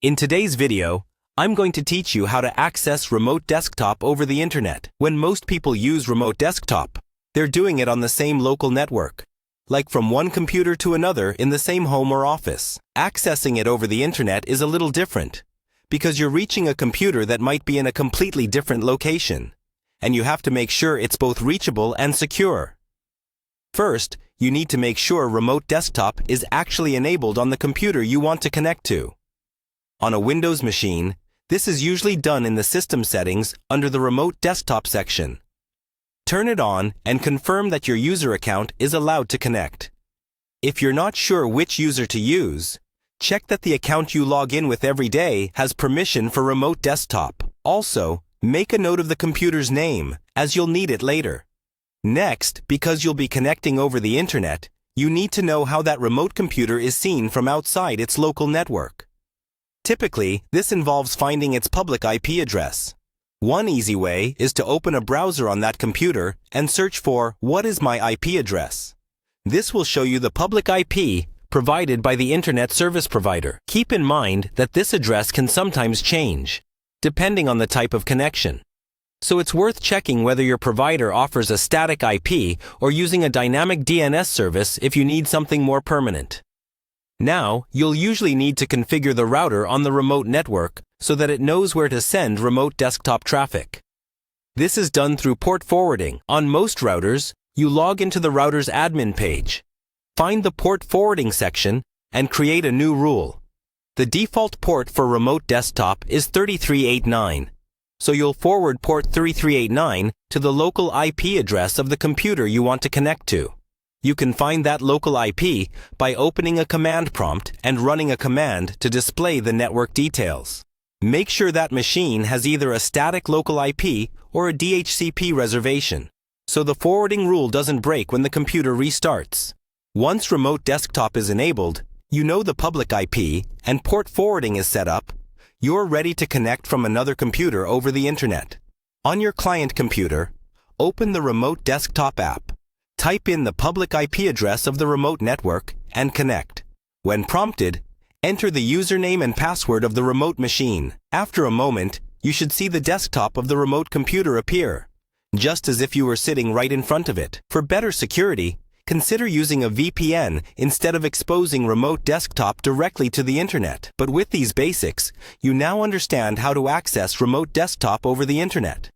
In today's video, I'm going to teach you how to access remote desktop over the internet. When most people use remote desktop, they're doing it on the same local network, like from one computer to another in the same home or office. Accessing it over the internet is a little different, because you're reaching a computer that might be in a completely different location, and you have to make sure it's both reachable and secure. First, you need to make sure remote desktop is actually enabled on the computer you want to connect to. On a Windows machine, this is usually done in the System Settings under the Remote Desktop section. Turn it on and confirm that your user account is allowed to connect. If you're not sure which user to use, check that the account you log in with every day has permission for remote desktop. Also, make a note of the computer's name, as you'll need it later. Next, because you'll be connecting over the internet, you need to know how that remote computer is seen from outside its local network. Typically, this involves finding its public IP address. One easy way is to open a browser on that computer and search for "What is my IP address?" This will show you the public IP provided by the internet service provider. Keep in mind that this address can sometimes change, depending on the type of connection. So it's worth checking whether your provider offers a static IP or using a dynamic DNS service if you need something more permanent. Now, you'll usually need to configure the router on the remote network so that it knows where to send remote desktop traffic. This is done through port forwarding. On most routers, you log into the router's admin page. Find the port forwarding section and create a new rule. The default port for remote desktop is 3389, so you'll forward port 3389 to the local IP address of the computer you want to connect to. You can find that local IP by opening a command prompt and running a command to display the network details. Make sure that machine has either a static local IP or a DHCP reservation, so the forwarding rule doesn't break when the computer restarts. Once remote desktop is enabled, you know the public IP and port forwarding is set up, you're ready to connect from another computer over the internet. On your client computer, open the remote desktop app. Type in the public IP address of the remote network and connect. When prompted, enter the username and password of the remote machine. After a moment, you should see the desktop of the remote computer appear, just as if you were sitting right in front of it. For better security, consider using a VPN instead of exposing remote desktop directly to the internet. But with these basics, you now understand how to access remote desktop over the internet.